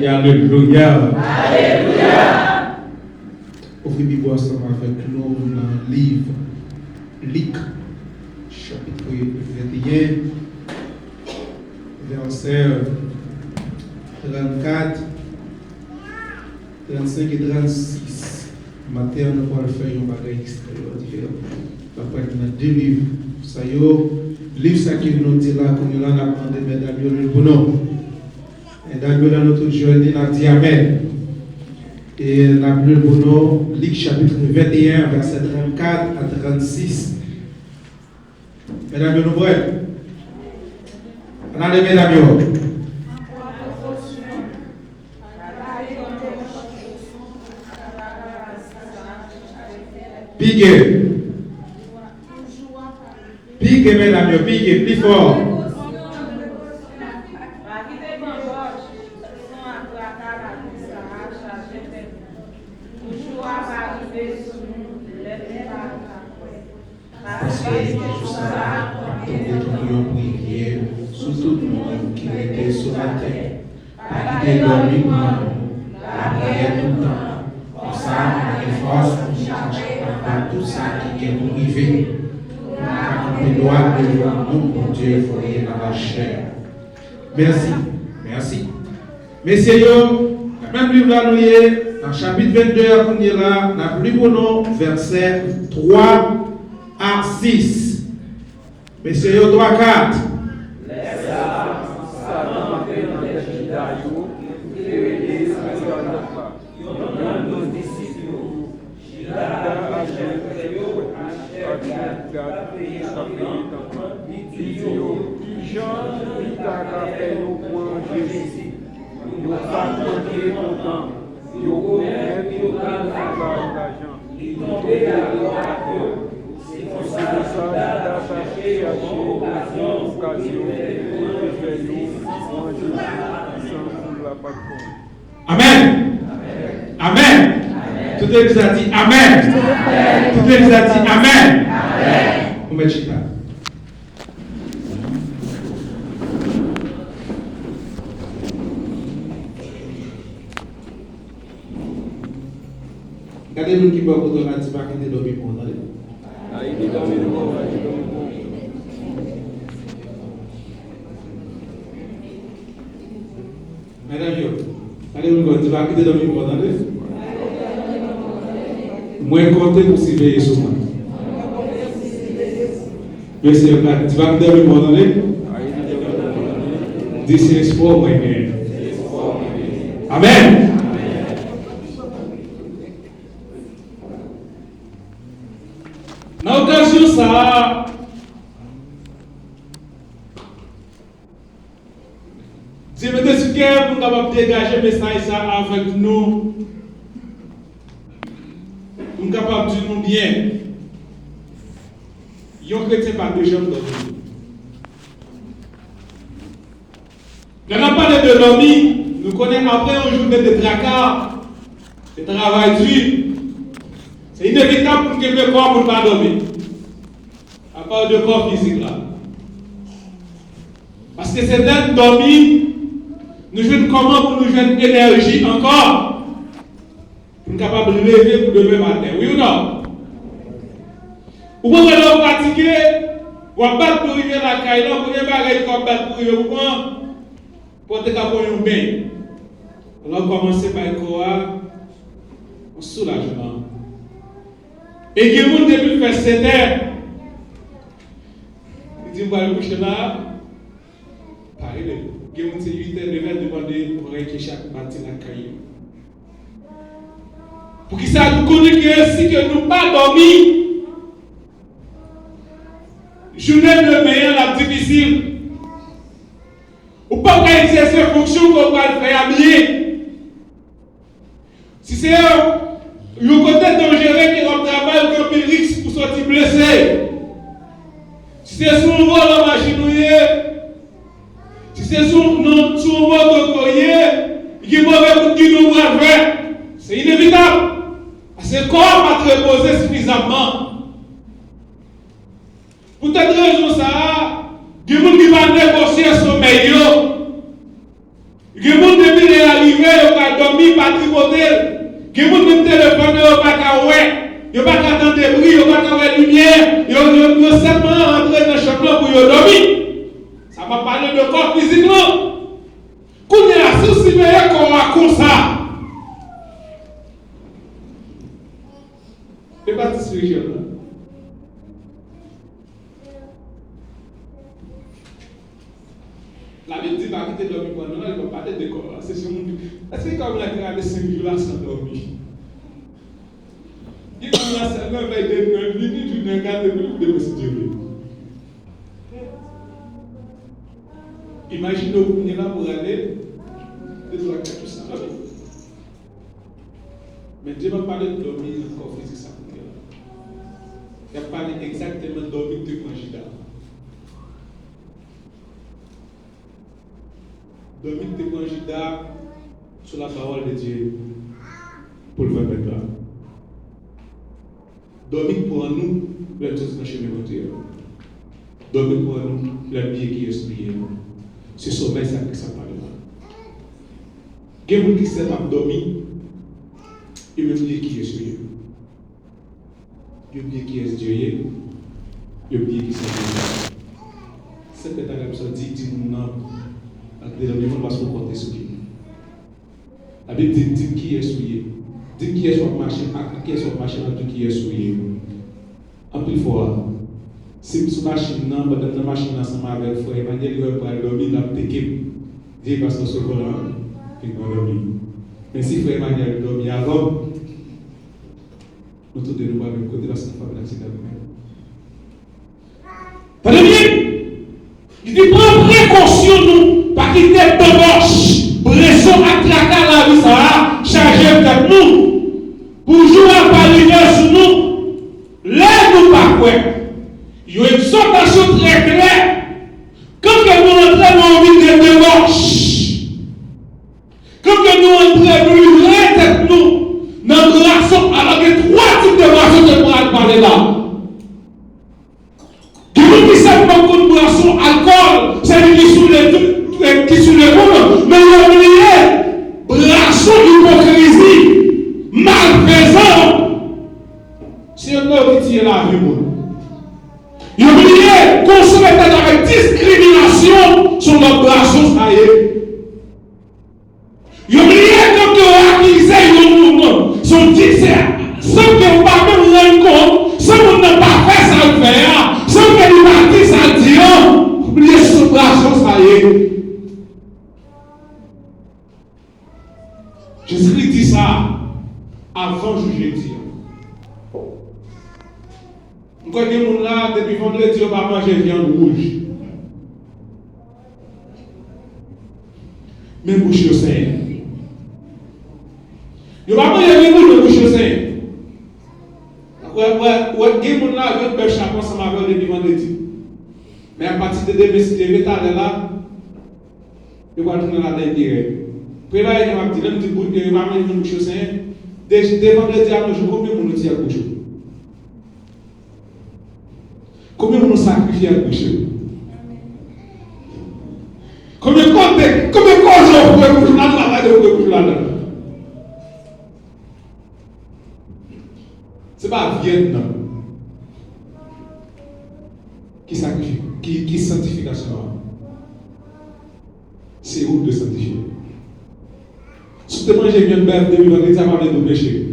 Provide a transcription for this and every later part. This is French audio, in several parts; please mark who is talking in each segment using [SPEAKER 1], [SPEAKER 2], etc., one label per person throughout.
[SPEAKER 1] Alléluia. Alléluia. Ouvrez Bible ensemble avec nous dans le livre Luc, chapitre 21, verset 34, 35 et 36. Matin, nous allons faire un bagage extraordinaire. Après, nous avons deux livres. Ça y est, le livre qui nous dit là, qu'on a demandé, mesdames, pour nous. Et dans notre journée, nous avons dit Amen. Et la Bible pour nous, Luc chapitre 21, verset 34 à 36. Mesdames, nous voyons. Allez, mesdames. Pique, mesdames, pique, plus fort. Merci, merci. Messieurs, la même livre là, nous est dans le chapitre 22, on est là, la plus bon nom, verset 3 à 6. Messieurs, 3, 4. Amen. Amen. Tout le monde a dit Amen. Tout le monde a dit Amen. On met chita. Regardez-nous qui va vous donner un petit paquet de dormir pour nous. Madame, allez-vous voir, tu vas quitter dans le monde. Moi, comptez pour s'y veiller sur moi. Monsieur, tu vas quitter dans le monde. This is for my name. Amen. Dans l'occasion, ça. Si vous êtes pour capable dégager le message avec nous, nous sommes capables de dire nous bien. Yon chrétien pas de jambes dormir. Quand on parle de dormir, nous connaissons après une journée de tracas, de travail dur. C'est inévitable pour que le corps ne pas dormir. À part de corps physique là. Parce que c'est d'être dormir, nous jouons comment pour nous jouer énergie encore. Pour être capable de lever pour demain matin. Oui ou non? Ou quand on est fatigué, ou on bat pour arriver à la caille, on ne peut pas battre pour arriver pour être capable de bien. Alors commencer par quoi? Un soulagement. Et il y a des gens qui depuis faire 7 heures. Il dit, on va le coucher là. Pareil, il y a des gens qui 8 heures de demander pour réfléchir à partir de la caille. Pour qu'ils ça nous connaît que si que nous pas dormi, journée de meilleur la difficile. Ou pas exercer fonction qu'on va le faire bien. Si c'est un côté dangereux qui va travailler ou un risque pour sortir blessé. Si c'est sur un vol en machine, si c'est sur un moto, il y a mauvais coup qui nous va faire. C'est inévitable. Parce que le corps va te reposer suffisamment. Pour cette raison, ça, il y a des gens qui vont négocier le sommeil. Il y a des gens qui vont arriver, ils vont dormir, pas tripoter. Il y a des gens qui vont téléphoner, ils ne vont pas voir. Ils ne vont pas attendre des bruits, ils ne vont pas voir lumière. Ils vont simplement rentrer dans le chambre pour dormir. Ça m'a parlé de corps physiquement. Quand il y a la souci meilleure qu'on va comme ça. C'est pas tout spirituel. La Bible dit pas quitter dormir pour nous, il va parler de corps. C'est sur mon. Est-ce que comme la création 5 jours sans dormir? Il dit la semaine va être de minutes, je ne regarde plus de me studier. Imaginez vous venez là pour aller, 2, 3, 4, tout ça. Mais Dieu m'a parlé de dormir encore physique ça. Il a parlé exactement de dormir de conjugal. Dormir de conjugal sur la parole de Dieu pour le 24 là. Dormir pour nous, le tout dans le chemin de Dieu. Dormir pour nous, le bien qui est prié. C'est sommeil ça que ça parle là. Quelqu'un qui sait pas dormir, il veut dire qui est Dieu. Il veut dire qui est Dieu. Il veut dire qui est Dieu. C'est que tu as dit mon nom. Le monde va se comporter sur lui. La Bible dit qui est souillé. Dit qui est sur marché, qui est sur marché, qui est souillé. En plus fois, si sur machine, dans la machine ensemble avec le frère Emmanuel, il va dormir dans l'équipe. Dis parce que ce volant, il va dormir. Mais si frère Emmanuel dormit avant, nous tous de nous à même côté parce qu'on va l'accident nous-mêmes. Tenez bien! Il dit prends précaution nous, pas qu'il tête de roche, pression à traquer la vie, ça a chargé peut-être nous, pour jouer à parier sur nous, là nous pas quoi. Il y a une exhortation très claire. Quand que nous entrons dans une vie de roche, quand que nous entrons dans une tête nous, dans une relation, alors que 3 types de relations que nous allons parler là. Qui savent pas qu'on boisson alcool, c'est lui qui sous le monde, mais il a oublié, boisson hypocrisie, malfaisant, c'est un homme qui tire la vie. Il a oublié qu'on se mette avec discrimination sur notre boisson, ça y est. Il a oublié quand on a accusé son discernement, sans qu'on ne pas même rendre compte, sans qu'on n'a pas fait ça le faire. Sans que les partis s'en oubliez ce braçon, ça y est. Jésus-Christ dit ça avant juger Dieu. Vous connaissez mon là, depuis vendredi, on va manger viande rouge. Mais bouche au sein. On va manger viande rouge, mais bouche au sein. il y a des gens qui ont fait chapeau ensemble avec depuis vendredi. Mais à partir de demain, si tu es là, il va tourner la tête direct. Préparez les gens qui ont dit que il va mettre une chose. Dès vendredi à nos jours, combien de gens ont couché? Combien de gens ont sacrifié à coucher? Combien de gens ont couché là-dedans? Ce n'est pas Vietnam qui sacrifie, qui sanctification. C'est où de sanctifier. Si tu manges bien de bœuf depuis vendredi, ça va parler de péché.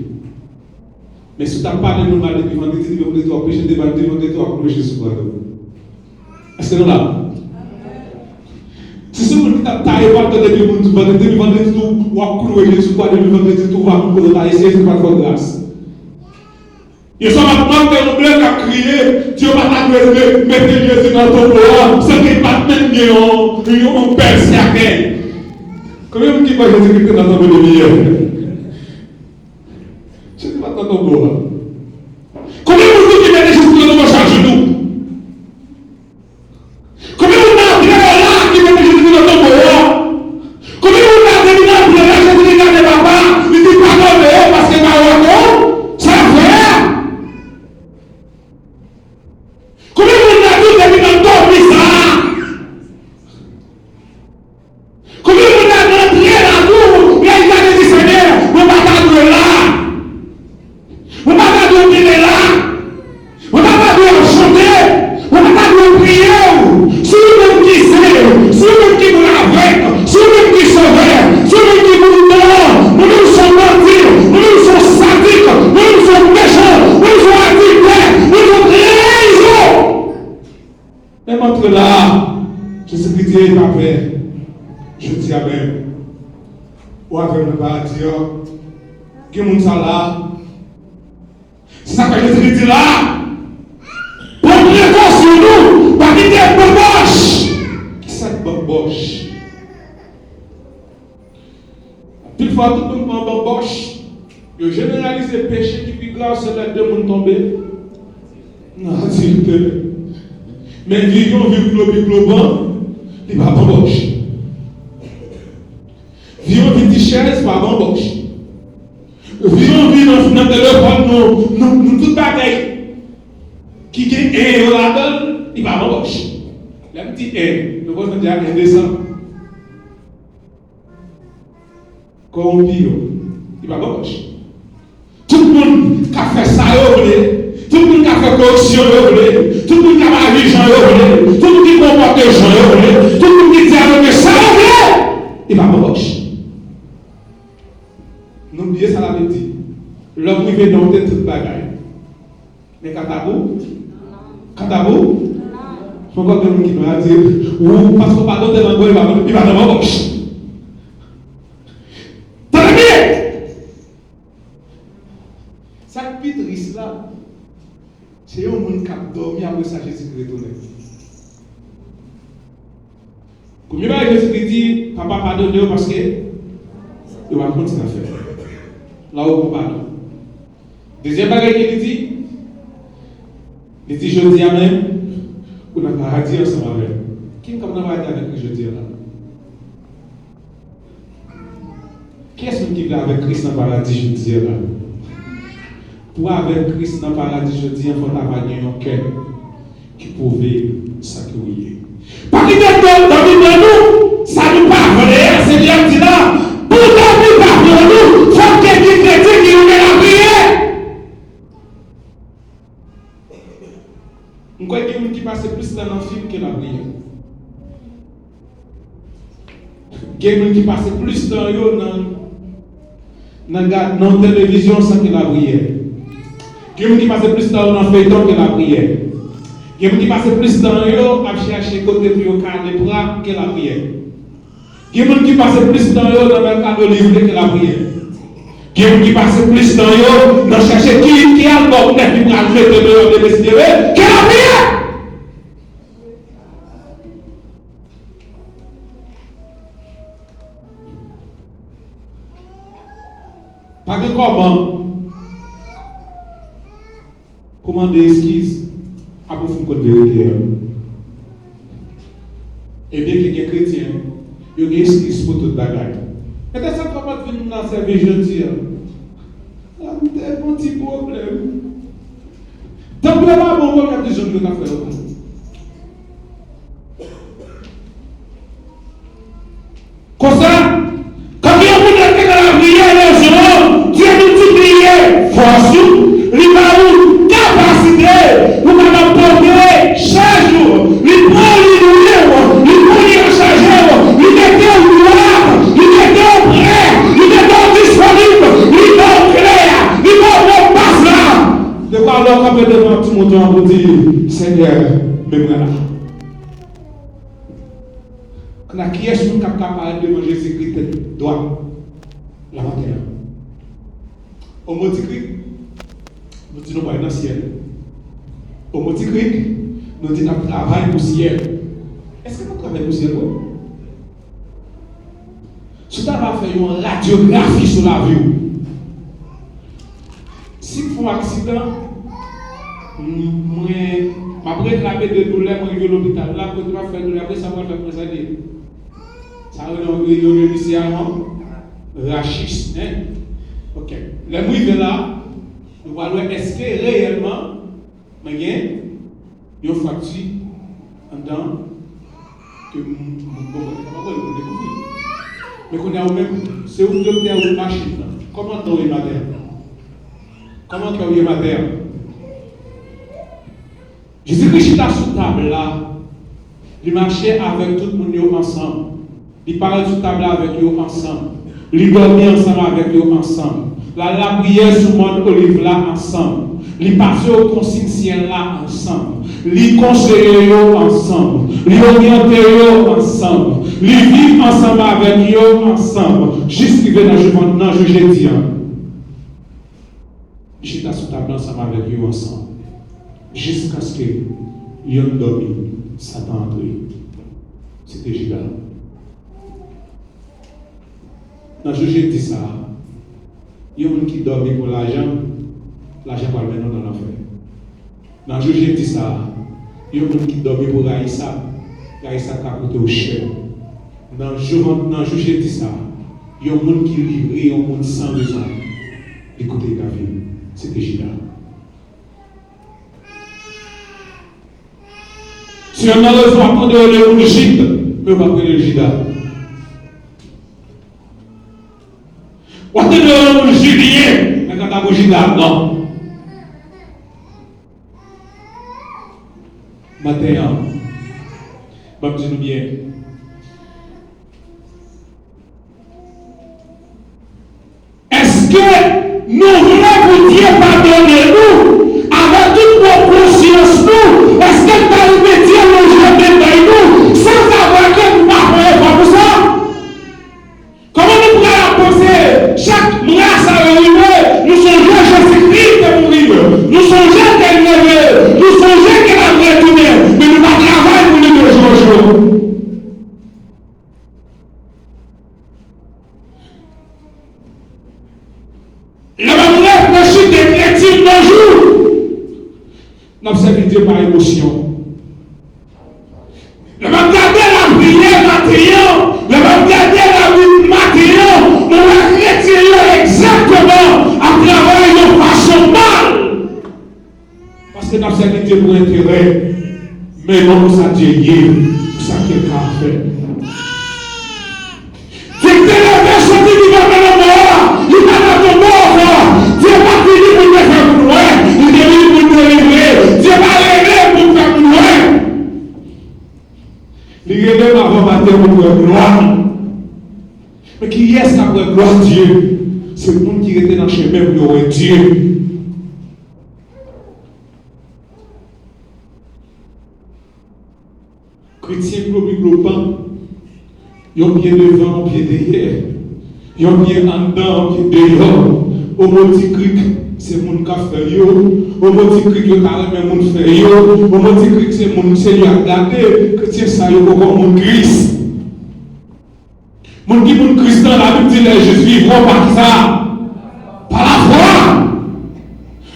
[SPEAKER 1] Mais si tu as parlé de mal depuis vendredi, tu vas pécher depuis vendredi, tu vas pécher sur toi. Est-ce que nous là? Si c'est vous qui t'avez pas depuis vendredi, tu vas courir sur toi, depuis vendredi, tu vas essayer de faire de grâce. Ils sont maintenant que nous voulons crier, Dieu va t'adresser, mettez Jésus dans ton bois, ce n'est pas même bien, on perd siaquet. Combien de gens qui voient Jésus-Christ dans ton bois de lumière? Je ne sais pas dans ton bois. Combien de gens qui mettent Jésus dans ton bois chaque jour? Combien de gens qui mettent Jésus dans ton bois? Combien de gens qui mettent Jésus dans ton papa? Il dit pardon parce que ma roi, c'est vrai. Combien de gens qui mettent dans ton bizarre? Combien de gens qui mettent dans tout? Il y a des Seigneur, on va pas de là. On va pas de là. On va pas de chanter. On va pas de prier. Si vous qui sait, si vous qui vous l'avez, si vous qui sauvez, si vous qui vous donnez, nous sommes mentis, nous sommes sadiques, nous sommes méchants, nous sommes adultères, nous sommes trahisons. Même entre là, Jésus-Christ est pas prêt. Je dis Amen. Ou avec le paradis, qui est ça là? C'est ça que Jésus dit là. Pour précaution nous, pas qu'il y ait boboche. Qui c'est boboche? Une fois tout le monde boboche, il généralise le péché qui plus grave, c'est les deux mondes tombés. Non, s'il te plaît. Mais vivons, globant, il va boboche. Vivons vite chaise, pas boboche. Vivons dans le téléphone, nous tout bagaille. Qui gagne un euro là-dedans, il va boboche. La petite un, nous allons dire un descend. Comme il va boboche. Tout le monde qui a fait ça, tout le monde qui a fait corruption, tout le monde qui a mal vie, tout le monde qui comporte les gens, tout le monde qui dit avec ça, il va boboche. N'oubliez ça la dit. L'homme privé dans toute bagaille. Mais quand je vois quelqu'un qui m'a dit, ou parce qu'on parle de l'angoisse, il va dans ma bouche. T'as bien? Ça qui est triste là, c'est un monde qui a dormi après ça, Jésus-Christ retourné. Combien de Jésus-Christ dit, papa pardonne parce que il va continuer à faire. Là où pardon. Deuxième bagage qu'il dit, je dis Amen, on n'a pas à dire ensemble avec. Qui est comme on va dire avec lui, je dis là? Qui est-ce qui vient avec Christ dans le paradis, je dis là? Pour avec Christ dans le paradis, je dis, il faut avoir un cœur qui prouve ça que oui. Parce que dans nous, ça nous parle, c'est bien dit là. Pour nous parle, nous, il faut qu'il y ait des chrétiens qui nous mettent la prière. Je crois qu'il y a des gens qui passent plus dans le film que la prière. Il y a des gens qui passent plus dans la télévision sans que la prière. Il y a des gens qui passent plus dans le feuilleton que la prière. Il y a des gens qui passent plus dans le à chercher côté pour le bras que la prière. Il y a des gens qui passent plus dans le mercado libre que la prière. Il y a des gens qui passent plus dans le dans chercher qui a le bon net pour le mettre de décider que la prière. Pas que comment? Comment des esquisses après vous côté vérité. Et bien qu'il y ait des chrétiens, il y a des esquisses pour toute bagaille. Et c'est ça comment tu nous dans servir gentil. Il y a un petit problème. Tant que là, bon, il y a des gens qui ont fait. Comme ça, quand il y a un monde qui a prié, Dieu nous dit prier, force, nous capacité, nous allons porter chaque jour, nous pouvons nous recharger, nous mettons au gloire, nous mettons prêt, nous mettons disponible, nous mettons clair, nous mettons passe là. De quoi alors quand vous devant tout le monde pour dire, Seigneur, même là. Quand qui est-ce qui est capable de manger Jésus-Christ doit la matin. Au mot de Christ, nous disons pas dans le ciel. Au mot de Christ, nous disons qu'on travaille pour le ciel. Est-ce que nous travaillons pour le ciel? Si tu as fait une radiographie sur la vie, si vous faites un accident, je vais réclamer de douleur, je vais à l'hôpital. Là, quand tu vas faire de douleur, après ça va faire présager. Ça va être initialement rachis. Ok. Les mouilles là, nous voyons est-ce que réellement, il y a une facture en dedans que nous découvrir. Mais qu'on a même, c'est où docteur ou machine. Comment tu es madère? Comment tu es madère? Jésus-Christ est sous table là. Il marchait avec tout le monde ensemble. Il parlait sous table avec eux ensemble. Il dormait ensemble avec eux ensemble. La prière sur le monde olive là ensemble. Il passait au consigne ciel là ensemble. Il conseillait ensemble. Il orientait ensemble. Il vivait ensemble avec eux ensemble. Jusqu'à dans le jeudi. J'étais sous table ensemble avec eux ensemble. Jusqu'à ce que ils ont dormi. Satan entré. C'était Judas. Dans le jeudi ça. Il y a des gens qui dorment pour l'argent va le mettre dans l'enfer. Dans le juge dit ça, il y a des gens qui dorment pour Raïssa a coûté au cher. Dans le juge dit ça, il y a des gens qui livrent, il y a des gens sans raison. Écoutez la vie, c'était Judas. Si on a raison à prendre le Judas, mais on va prendre le Judas. On a le Julien, mais quand on a le Judas, non. Matin, je vais nous bien. Est-ce que nous voulons que Dieu pardonne nous avec toute notre conscience nous? Est-ce que tu as le Dieu nous jamais dans nous sans savoir que nous n'avons pas pour ça? Comment nous pourrions penser chaque race à arriver, nous sommes Jésus-Christ de mourir, nous sommes qu'elle levé, nous sommes qu'elle a retourné, mais nous pas travailler pour nous de jour. La manière de réfléchir des chrétiens d'un jour, n'a servi par émotion. Le même garder la prière matérielle, le même garder la vie matérielle, nous la chrétiens exactement à travers une façon mal. Parce que nous servi Dieu pour intérêt, mais non pour ça Dieu pour ça quelqu'un a fait. Dieu te lève, sorti du gouvernement, il va dans ton mort, Dieu va finir pour te faire pour loin, il est venu pour te livrer, Dieu va régler pour te faire pour loin. Il règle avant matin pour te gloire. Mais qui est-ce qui a pour gloire Dieu? C'est le monde qui était dans le chemin pour louer Dieu. Chrétien globant, ils ont bien devant, bien derrière. Ils ont bien en dedans, bien dehors. Au mot de cric, c'est mon qui fait yo. Au mot de cric, il y a carrément mon fait yo. Au mot de cric, c'est mon Seigneur à garder. Chrétien, ça y est, comme mon Christ. Mon qui mon Christ dans la Bible dit, je suis vivant par ça. Par la foi.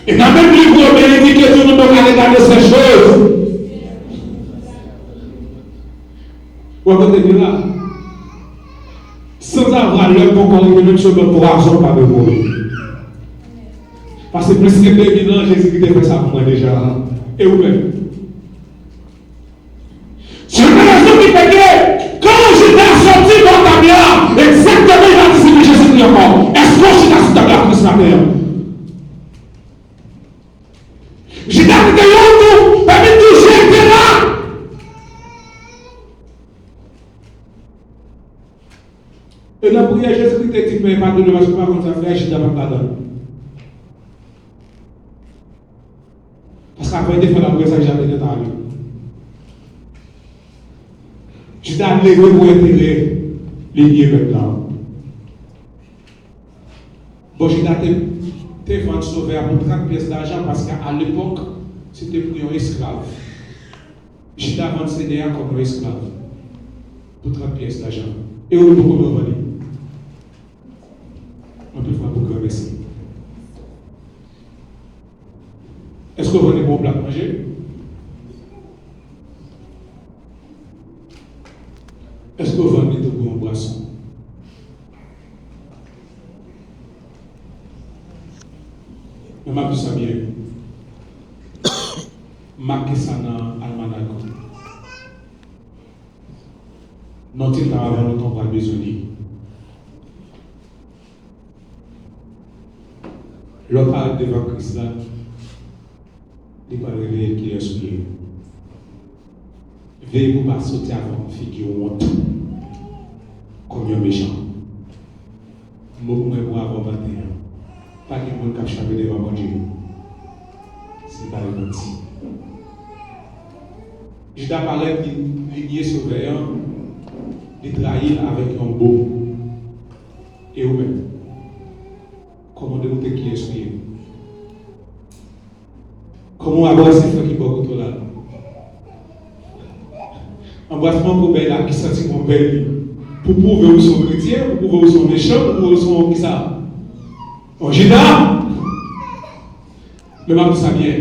[SPEAKER 2] Et dans le même livre, il dit que tout le monde a regardé ces choses. Vous entendez là? Sans avoir l'œuvre pour corriger notre chemin pour argent, pas de mourir. Parce que plus que 2000 ans, Jésus-Christ a fait ça pour moi déjà. Et vous-même. C'est une raison qui fait que quand j'étais sorti dans ta bière, exactement, il a dit que Jésus-Christ encore. Est-ce que j'étais sur ta bière pour ce matin? J'étais avec l'autre, parmi tous, j'étais là. Et la prière, Jésus-Christ a dit, mais pardonne-moi, je ne peux pas comme ça faire, j'étais pas là-dedans. Parce qu'après, il fait la prière, ça que j'avais dans la rue. J'étais allé pour intégrer les liens maintenant. Bon, j'étais vendu sauvé pour 30 pièces d'argent parce qu'à l'époque, c'était pour un esclave. J'étais vendu CDA comme un esclave pour 30 pièces d'argent. Et on peut me vendre. On peut faire beaucoup de merci. Est-ce que vous avez un bon plat à manger? Est-ce que vous avez de bonnes boissons? Mais je sais bien. Marquez ça dans l'almanach. Non-il pas avant le temps pour besoin. L'autre parle devant Christ là. Il va réveiller qui est sur lui. Veillez pour ne pas sauter avant une fille qui honte. Comme un méchant. Moi, pour avoir 21 ans. Pas qu'il y ait un cap devant mon Dieu. C'est pas le menti. Je dois parler de lignée surveillant, de trahir avec un beau. Et vous-même. Comment démonter qui est sur lui? Comment avoir ces frères qui portent autour là? Embrassement pour Bella qui sentit mon belle. Pour prouver où sont chrétiens, pour prouver où sont méchants, pour prouver où sont qui ça? En Judas! Mais ma ça bien.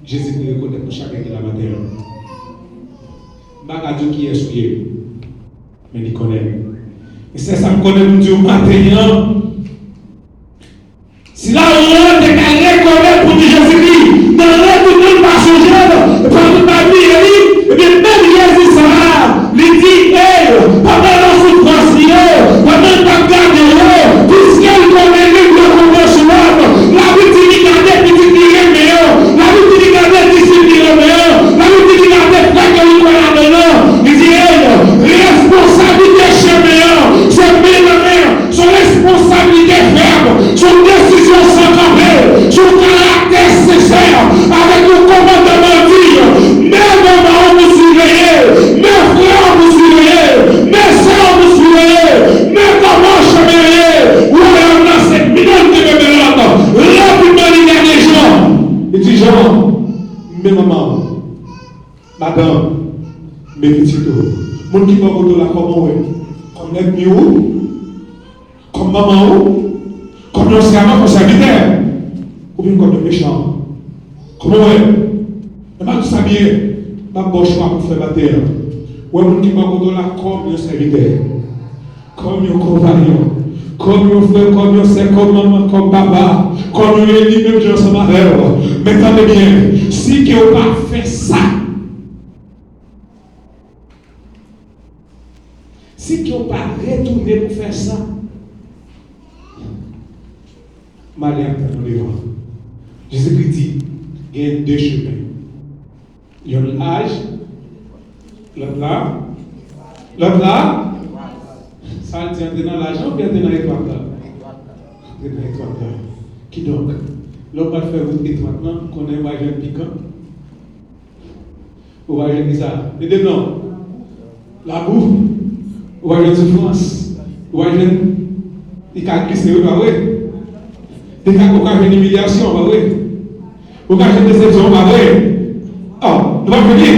[SPEAKER 2] Jésus nous reconnaît pour chacun qui l'a matin. Pas Dieu qui est souillé. Mais il connaît. Et c'est ça me connaît mon Dieu matin. Si là on est reconnaître pour Jésus-Christ, dans l'air tout le monde va changer, pendant ma vie, et bien même Jésus sera, il dit, pendant la souffrance, pendant ta garde, puisqu'elle connaît le combat sur l'homme, la vie dit garder, puis tu dirais meilleur, la vie dit garder, puis tu dirais meilleur, la vie dit garder, frère que nous connaissons maintenant, il dit, responsabilité chez meilleur, c'est meilleur, son responsabilité ferme, son décision sans camper, son caractère sincère, avec le commandement dit, mes mamans vous surveillez, mes frères vous surveillez, mes soeurs vous surveillez, mes mamans cheminez, où on a cette minute de mémoire, rapidement il y a des gens, il dit Jean, mes mamans, madame, mes petits dos, mon qui m'a voté là comme les mieux, comme maman, comme un servant, comme serviteur, ou bien comme un méchant. Comment est? Je sais bien, je bon choix pour faire la terre. Ou un qui m'a voté là comme un serviteur, comme un compagnon, comme un frère, comme un sœur, comme maman, comme papa, comme un ennemi, même Jean Samarel. Mais attendez bien, si tu n'as pas fait ça, si tu n'as pas retourné pour faire ça, malheur dans le devant. Jésus-Christ dit, il y a deux chemins. Il y a l'âge, l'autre là, ça tient dans l'argent ou bien dans l'étoile là? Dans l'étoile là. Qui donc? L'homme va faire route étoile là, qu'on a un voyage piquant. Ou voyage bizarre. Les deux noms. La bouffe. Ou voyage souffrance. Ou voyage. Il a glissé, oui, bah oui. Des cas qu'on a une humiliation, bah oui. Qu'on a une déception, bah oui. Oh, nous allons venir.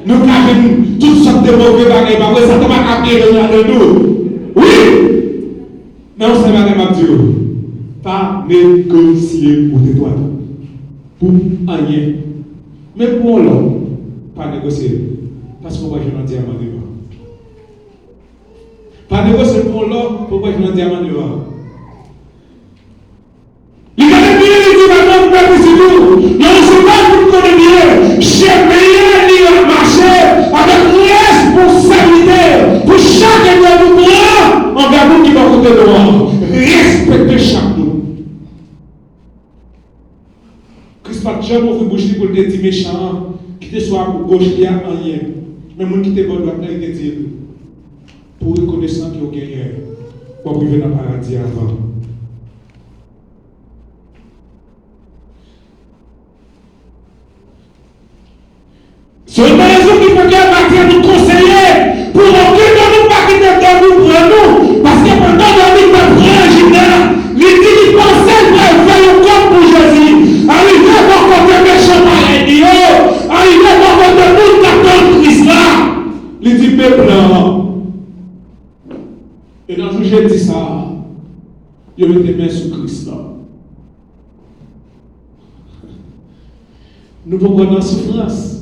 [SPEAKER 2] Nous avons toutes sortes de mauvais bagages, bah oui, ça ne va pas capter de nous. Oui. Mais on s'est mal à Dieu. Pas négocier. négocier ou de toi. Pour rien. Même pour l'homme, pas négocier. Parce que pourquoi je n'en diamant devant. Pas négocier pour l'homme, pourquoi je n'en diamant devant. Il y a des milliers de gens maintenant pour faire des tout. Il y a des gens qui connaissent bien. Chaque pays a marché avec responsabilité pour chaque de nous envers nous qui va côté de moi. Respectez chaque nous. Christ pas jamais ouvrir bouche pour te dire méchant, qui te soit pour gauche, il y a rien. Mais mon qui te bon doit te dire pour reconnaissant qu'il y a gagné pour arriver dans le paradis avant. C'est une raison qu'il faut qu'elle partir nous conseiller pour aucun de nous pas quitter dans nous pour nous. Parce que pendant que nous avons pris un gymnase, il dit qu'il pensait qu'il faire un corps pour Jésus. Arrivé dans le côté méchant par les arrivé dans le côté nous d'attendre Christ là. Il dit peuple. Et dans le jour j'ai dit ça, il met tes mains sur Christ là. Nous pouvons prendre la souffrance.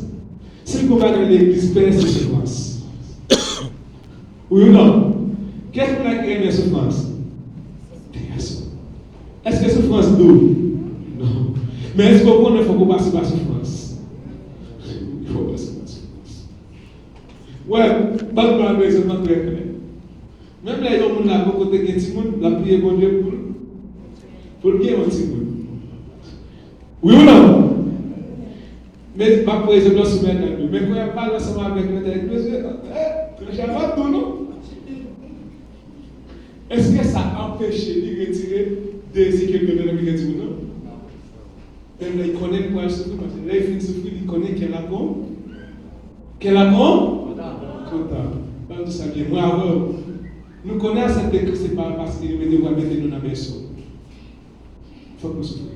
[SPEAKER 2] Si vous regardez l'église, père, c'est souffrance. Oui ou non? Qu'est-ce qu'on a créé la souffrance? Est-ce que souffrance douce? Non. Mais est-ce qu'on connaît qu'il faut qu'on passe par souffrance? Il faut passer par souffrance. Ouais, pas de problème, c'est pas très clair. Même les gens qui ont un côté de petit monde, la prière pour Dieu pour le bien un petit monde. Oui ou non? Mais ma poésie doit se mettre à nous. Mais quand il parle ensemble avec le tête, je n'ai pas tout, non? Est-ce que ça empêche de retirer des équipes de l'Amérique du Nord? Même là, il connaît le point souffrir, parce que là, il finit de souffrir, il connaît qu'elle a con. Qu'elle a con? Content. Tout ça bien. Moi, nous connaissons que ce n'est pas parce qu'il veut mettre nous dans la maison. Il faut que nous souffrions.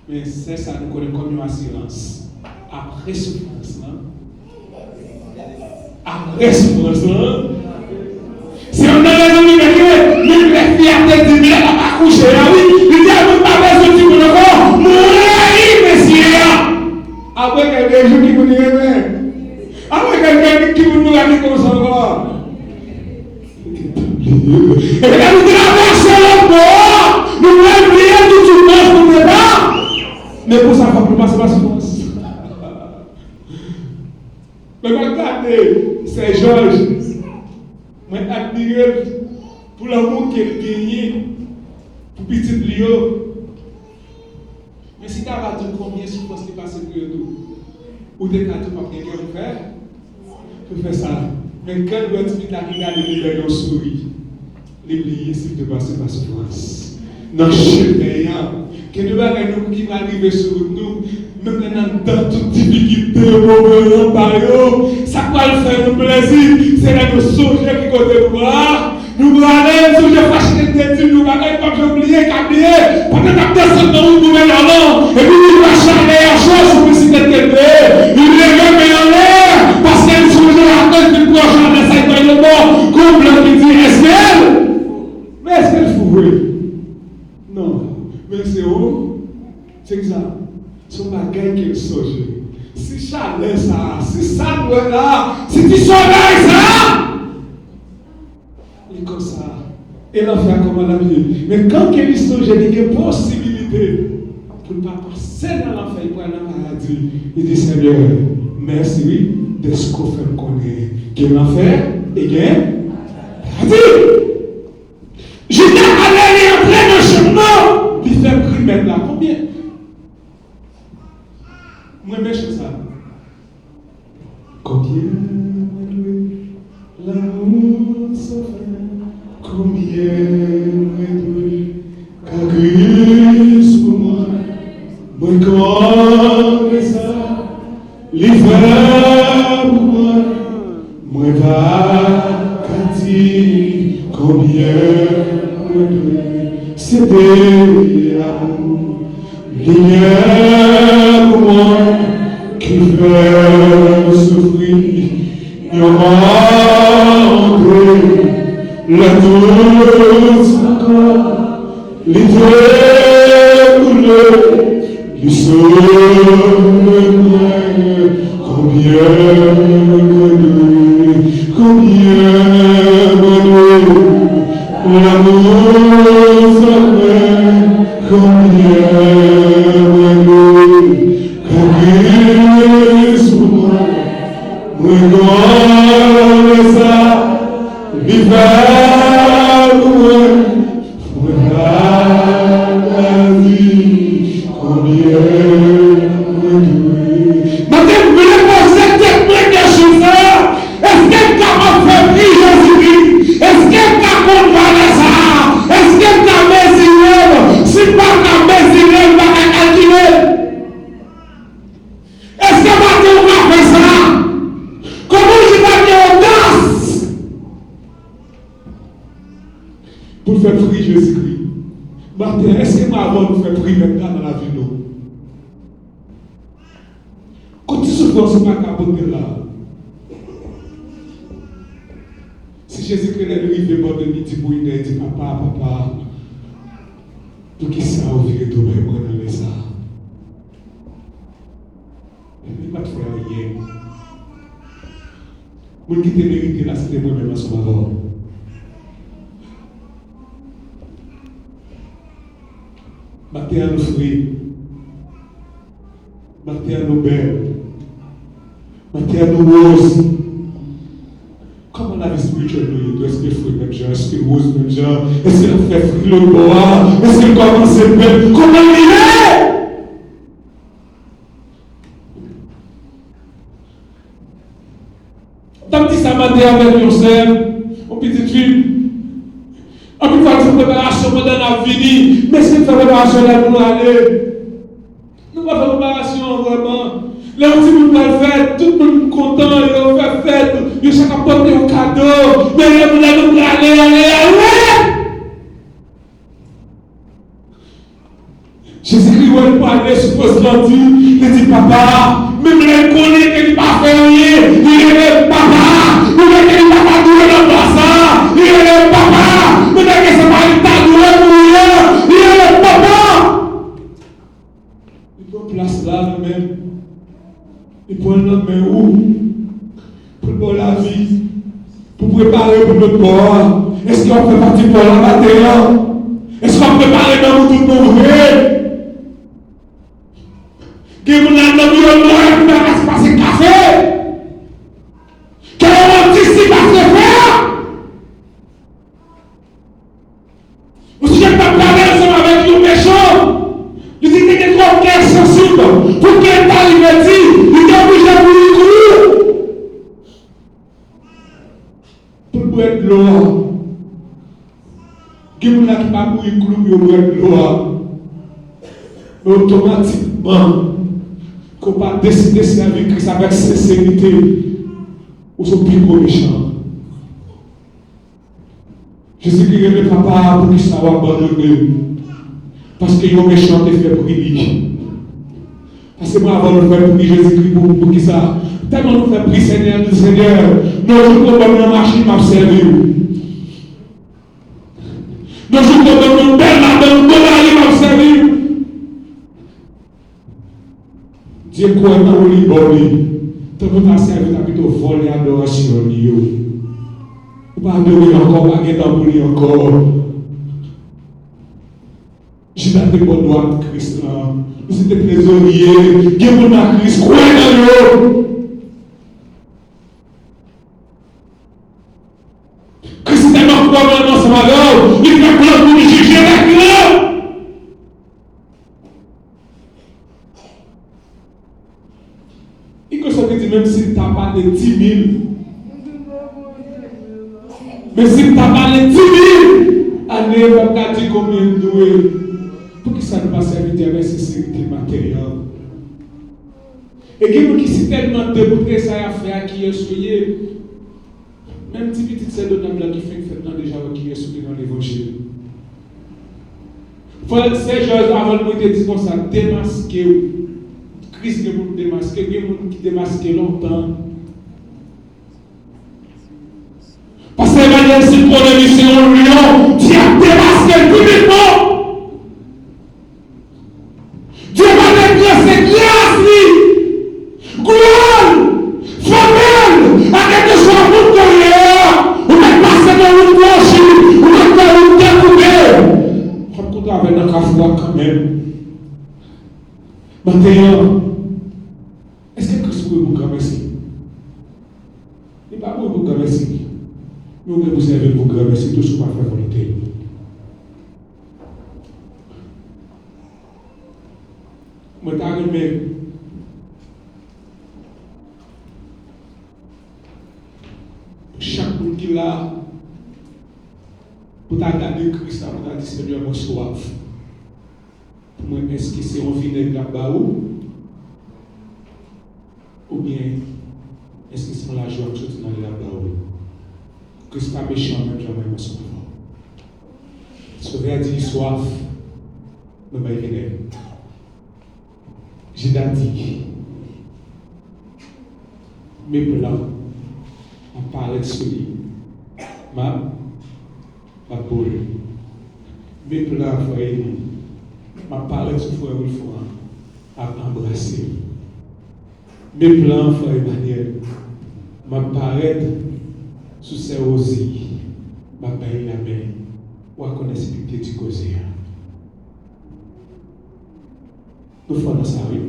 [SPEAKER 2] Mais c'est ça, nous connaissons comme une assurance. Après souffrance, après souffrance, si on a les amis, même les fiertés de Dieu, on va pas coucher là, oui, il dit à nous pas besoin de dire encore, mourir, messieurs. Après quelques jours qui vous disent, après quelqu'un qui vous nous a dit comme ça encore. Et là, nous traversons le bord, nous voulons prier tout le monde pour ne pas. Mais pour ça, il faut passer par souffrance. Mais regardez, c'est Georges. Moi, admire pour l'amour qu'il a gagné pour petit Lio. Mais si tu as dit combien de souffrance qui passe pour eux, ou des cas de pas quelqu'un faire, tu fais ça. Mais quand le petit a regardé les gens souris, les pliés, c'est de passer par souffrance. Dans chaque payant, que nous avons qui va arriver sur nous. Même dans toute difficulté, ça va le faire nous plaisir. C'est là nos sujets qui côté voir. Nous allons aller, sujet fâché de nous allons pas oublier, qu'oublier. Pendant que personne ne nous met en l'air, et puis nous va changer la chose pour si c'était fait. Il met en l'air, parce qu'elle sujet la tête du prochain de cette fois le mort. Comme le dit, est-ce qu'elle? Mais est-ce qu'elle fout? Non. Mais c'est où? C'est ça. Son bagage qu'il soge. Si chaleur ça, si ça doit là, si tu soleil ça, il est comme ça. Et l'enfer comment la vie. Mais quand il soge, il y a une possibilité pour ne pas passer dans l'enfer pour aller dans le paradis. Il dit Seigneur, merci de ce qu'on fait connaître. Qu'il l'enfer et qu'il paradis. Je viens aller entrer dans le chemin. Il fait primer là. Combien? Moi, je fais ça. Combien l'amour s'offre, combien qu'à Christ pour moi, moi comme ça, l'hiver pour moi pas qu'à dire combien c'était l'amour, l'hiver pour moi. Qui fait souffrir, il rentre la douce encore, l'idée pour qui sommes combien l'amour s'appelle, combien pour faire prier Jésus-Christ. Martin, est-ce que avant nous faire prier maintenant dans la vie nous? Quand tu souffres, c'est pas capoté là. Si Jésus-Christ est arrivé bon de midi pour une heure, il dit papa, pour qui ça a ouvert tout le monde dans les ça? Il ne va pas faire rien. Moi qui t'ai mérité là, c'était moi-même à son avant. Battez à nos fruits, battez à nos belles, battez à nos roses. Comment la vie spirituelle nous est-ce que fruit même genre, est-ce que rose même genre, est-ce qu'elle fait fruit le bois, est-ce qu'elle commence à belle, comment il est? Tant que ça m'a dit avec yourself, mon petit fille. On peut faire une préparation pendant la vie, mais c'est une préparation là pour nous aller. Nous ne pas faire préparation vraiment. Là, on dit que nous allons faire, tout le monde est content, ils ont fait fête, ils ont chacun porté un cadeau, mais là, nous allons aller. Jésus-Christ, on peut aller sur le poste lundi, il dit papa, même là, il connaît qu'il n'a pas fait rien, il est papa, il est papa, il est papa, il est papa. Mais que c'est pas le tas de il est le papa. Il prend place là, même. Il prend le main où? Pour la vie. Pour préparer pour notre corps. Est-ce qu'on peut partir pour la bataille? Est-ce qu'on peut préparer dans tout le monde? Que vous n'avez pas vu le noir pour faire passer café? Que l'on anticipe à se faire? Vous ne pouvez pas parler ensemble avec nous méchants. Vous dites que c'est trop cœur sensible. Pour qu'elle t'arrive à dire, il est obligé de vous courir. Pour boire de l'eau. Qui vous n'a pas bouilli clou, vous boire de l'eau. Mais automatiquement, qu'on va décider de servir Christ avec sincérité, ou son plus gros méchant. Jésus-Christ est le papa pour qu'il soit abandonné. Parce que les méchants te fait prier. Parce que moi, avant de faire prier Jésus-Christ pour qui ça? Tellement nous fait prier Seigneur, nous jours qu'on va dans la machine, m'a servi. Nos jours qu'on va dans une belle madame, nous m'a servi. Dieu croit dans le lit, tant que tu as servi, tu as plutôt volé l'adoration. Ou pas adorer encore, pas guetter pour lui encore. J'ai daté pour droite Christ là. Nous étions trésoriers. Dieu pour la Christ, croyez dans l'eau. Christ est tellement fort dans son malheur. Il fait plan pour nous juger avec l'eau. Il que ça veut dire même s'il t'a parlé 10 000. Mais si tu as parlé 10 000, allez, on va dire combien de doués. Pour que ça ne passe à avec sécurité matérielle. Et qui si tellement dégoûté ça a fait à qui est souillé. Même si petite sœur de Nabla qui fait une fête déjà qui est souillé dans l'évangile. Ces choses avant de nous dire comme ça, démasquer. Christ ne vous démasquer, il y a des gens qui démasquent longtemps. Parce que Emmanuel, si pour le mission, tu as démasqué publiquement. Maintenant, est-ce que Christ vous grand merci? Il n'est pas pour vous grand merci. Nous vous servez pour grand merci, tout ce qu'on va faire volonté. Moi, je t'arrive. Chaque monde qui est là, pour regarder Christ, pour dire Seigneur, moi soif. Pour moi, est-ce que c'est un vinaigre là-bas ou bien est-ce que c'est la joie que je suis dans là-bas ou Christ n'est pas méchant, même jamais moi soif. Sauvé a dit soif, mais pas vinaigre. J'ai dit, mes plans, on parlait de celui, ma boule, mes plans, voyez, ma parole de foi une fois à embrasser. Mes plans, frère Emmanuel, ma parole sous ses osilles, ma paye la main, ou à connaître ce que tu causes. Nous faisons ça, oui.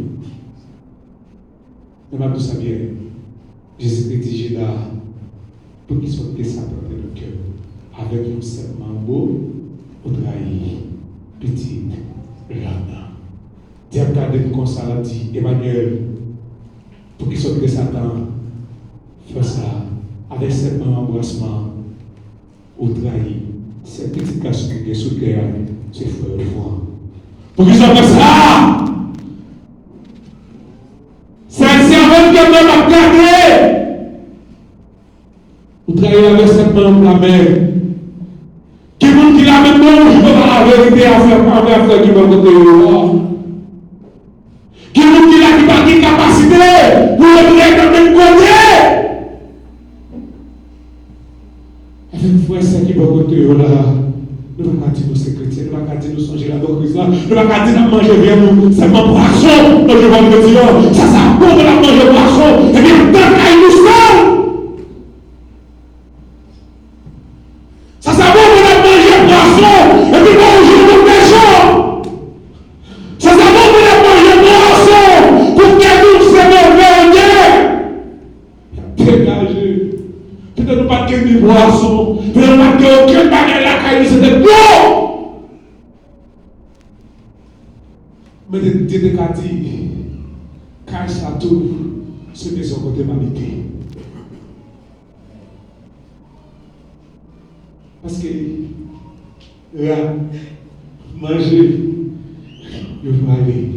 [SPEAKER 2] Mais ma douce bien, Jésus-Christ dit là, pour qu'il soit descendu dans le cœur, avec un serment beau, au trahi, petit. Diable a dit comme ça, l'a dit, Emmanuel, pour qu'il soit de Satan, fais ça, avec cette main embrassement, ou trahi, cette petite casse qui est sous le cœur, c'est frère de foi. Pour qu'il soit de ça, c'est un servant qui m'a regardé, ou trahi avec cette main la main. Qui vous dit la même chose, je ne peux pas la vérité à faire qui va côté qui vous dit la qui n'a pas de capacité pour le dans le même côté. Avec frère, c'est qui va côté là. Nous ne pouvons pas dire nous sommes chrétiens, nous ne pouvons pas dire nous sommes la doctrine là, nous ne pouvons pas dire nous manger bien, c'est mon poisson, donc je vais me dire, ça pour la manger poisson, et bien tant qu'il nous sommes. Et puis manger le péché. Ça va vous manger poisson pour que nous se dégagé. Peut-être nous pas de poisson, peut-être nous pas de aucun bagage la caille, c'était bon. Mais Dieu t'a dit, car ça tout, ce n'est son côté humanité. Parce que là, manger, je vais aller.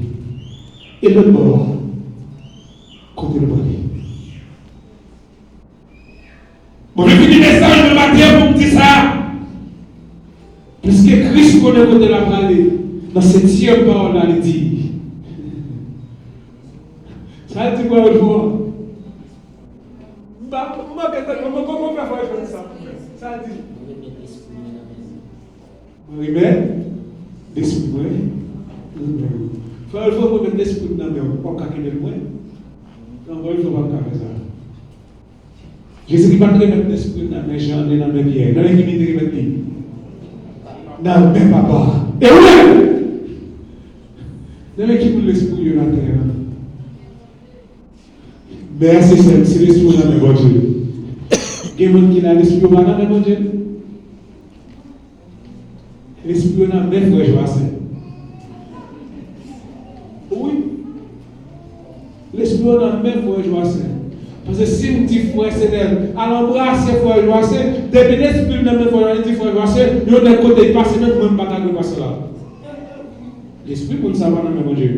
[SPEAKER 2] Et le mort, côté le aller. Bon, je finis le message de matin pour me dire ça. Parce que Christ connaît côté la aller. Dans cette 7e parole, là, il dit. Ça dit quoi, une fois? Comment faire ça? Ça dit. Remet l'esprit. Il faut remettre l'esprit dans le monde. Pas qu'à le moins. Donc, il faut pas faire ça. Jésus qui va remettre l'esprit dans mes gens, dans mes pierres. Dans les qui me remettre dans mes papas. Et oui! Dans les qui me l'esprit de la terre. Mais c'est l'esprit dans mes bon Dieu. Il y a des gens qui ont l'esprit dans mes bon Dieu. L'esprit n'a même frère Joassin. Oui. L'esprit n'a même frère Joassin. Parce que si on dit frère Sénel, à l'embrasser frère Joassin, depuis l'esprit n'a même frère Joassin, il y a des côtés, il passe même pour une bataille de passer là. L'esprit pour nous savoir dans le même Dieu.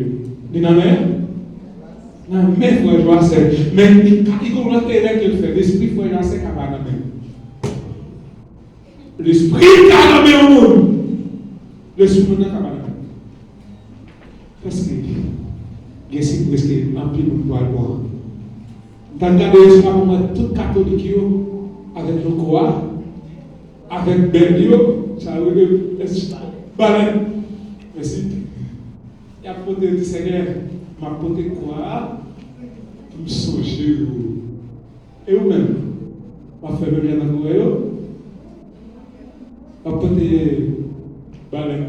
[SPEAKER 2] Il n'a même frère Joassin. Mais il comprend qu'il fait. L'esprit frère Joassin qui va dans le même. L'esprit qui a dans le monde. Le souvenir n'a pas parce que il y a presque un peu de pouvoir boire. Dans le cas de tout catholique avec le croix, avec Berlio, ça veut dire baleine. Merci. Il y a pour dire Seigneur, m'a porté quoi pour me songer. Et vous-même, m'a fait bien dans le royaume, m'a porté baleine,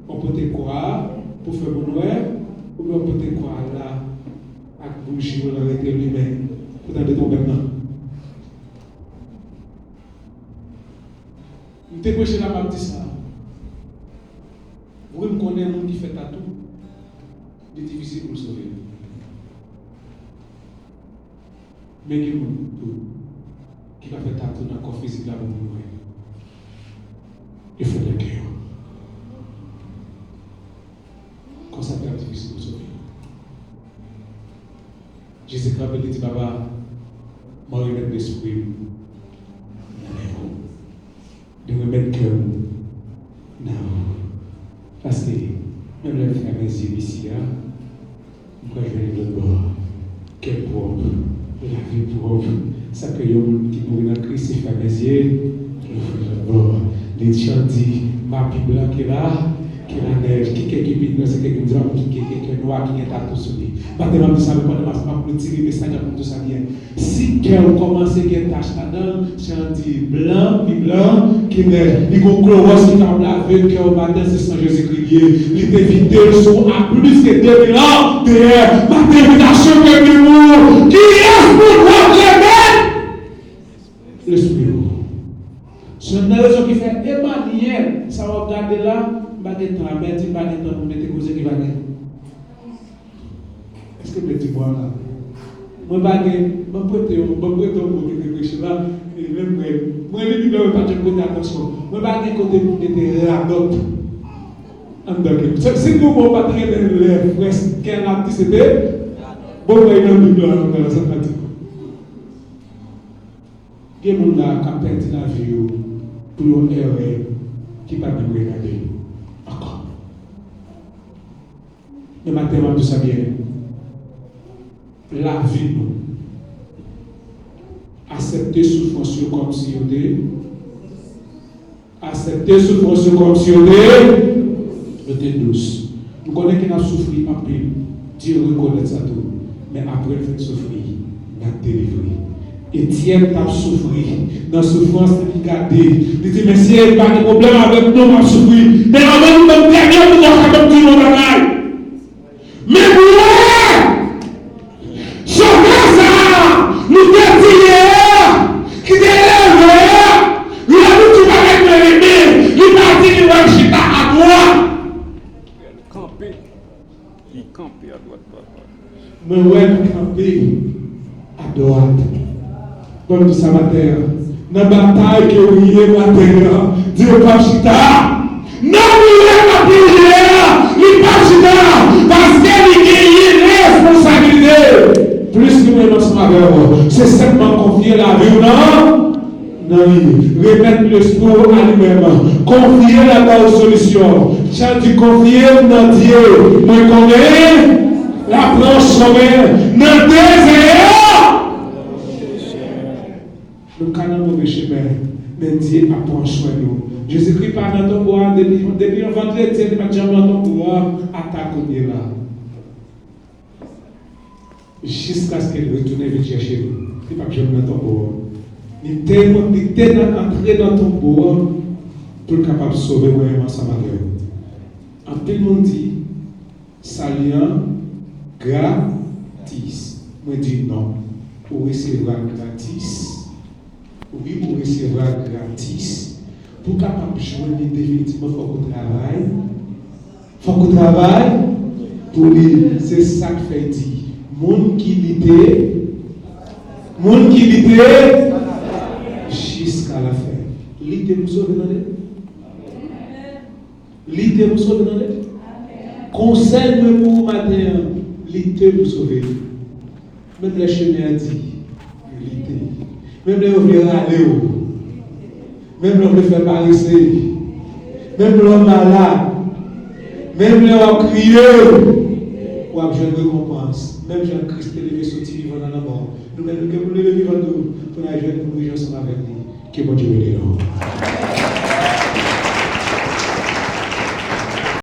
[SPEAKER 2] on peut te croire pour faire bonheur, ou on peut te pour jouer dans l'arrêté lui-même. Vous avez ton maintenant. Je t'ai prêché la partie ça. Vous me connaissez un monde qui fait tatou. C'est difficile pour le sauver. Mais il y a qui va faire tatou dans le corps physique là pour mourir. Il faut le cœur. Quand ça peut être difficile pour sauver. Jésus Christ dit, Papa, moi je remets l'esprit. De remettre cœur. Non. Parce que même le frère mes yeux ici, moi je vais le voir. Quel propre. La vie propre. Ça que les gens qui mourent dans Christ, c'est frère mes yeux. Je vais le voir. Les gens disent, ma Bible qui est là. Qui la neige, qui est quelqu'un c'est quelqu'un qui est noir, qui est tatoué sur lui. Maintenant, ça ne veut pas pour tirer le message pour tout ça bien. Si quelqu'un commence à faire tâche là-dedans, c'est dit blanc, puis blanc, qui neige. Il y a un chloros qui t'a lavé, que au matin, c'est sans Jésus-Christ. Il t'évite le son à plus que 2000 ans derrière ma dévitation que nous. Qui est pour votre remède? L'esprit. C'est une raison qui fait Emmanuel, ça va regarder là. Pas de temps, mais tu pas de temps pour mettre cause qui va gagner. Est-ce que vous êtes moi là? Moi pas de, moi prêter pour que je là et même moi les bibles pas de côté attention. Moi pas de côté pour mettre radot. C'est nous bon pas très les frères qu'elle a dit c'était bon il y a une bible dans ça pratique. Qui mon là qui perd la vie pour une erreur qui pas bien regarder. Mais maintenant, tout ça bien. La vie, nous. Accepter souffrance comme si on était. Accepter souffrance comme si on était douce. Nous connaissons qu'il a souffert en pile. Dieu reconnaît ça tout. Mais après, il fait souffrir. Il a délivré. Étienne a souffert. Dans la souffrance, il a gardé. Il dit, mais si il n'y a pas de problème avec nous, on va souffrir. Mais avant, nous sommes derniers pour nous faire tout le monde. Mais vous, ce ça, nous détirions, qui délève, nous avons tout avec le bébé, nous partons du Wachita à droite.
[SPEAKER 3] Il campait à droite.
[SPEAKER 2] Mais ouais, camper à droite. Comme tout ça matin, dans la bataille que vous voyez matin, Dieu Wachita. Non, vous n'êtes pas pillé, il pas parce qu'il y a une responsabilité. Plus que nous sommes avec c'est simplement confier la vie, non? Non, remettre l'esprit à lui-même, confier la bonne solution. J'ai dit confier dans Dieu, mais connaît la planche sommet, dans le désert. Le canal mauvais chemin, mais Dieu apprend soin de nous. Jésus-Christ parle dans ton bois, depuis un vendredi, il m'a dit dans ton bois, attaque là. Jusqu'à ce qu'elle retourne et vienne chercher nous. Il n'a pas besoin dans ton bois. Il était entré dans ton bois pour être capable de sauver vraiment sa malheur. En plus, on dit, saluant gratis. Moi, je dis non. Vous recevrez gratis. Oui, vous recevrez gratis. Pour capable de jouer définitivement, il faut qu'on travaille. Il faut qu'on travaille pour lui. C'est ça que fait dire. Monde qui l'était jusqu'à la fin. L'idée vous sauve dans l'aide. L'idée vous sauve dans l'aide. Conseil pour vous matin, l'idée vous sauve. Même les chemins a dit, l'idée. Même les ouvriers aller où. Même l'homme le fait paresser, même l'homme malade, même l'homme crié, ou à jeune récompense, même Jean-Christ élevé sorti vivant dans la mort. Nous-mêmes, nous lever vivant pour la jeune pour nous ensemble avec lui. Que bon Dieu bénisse.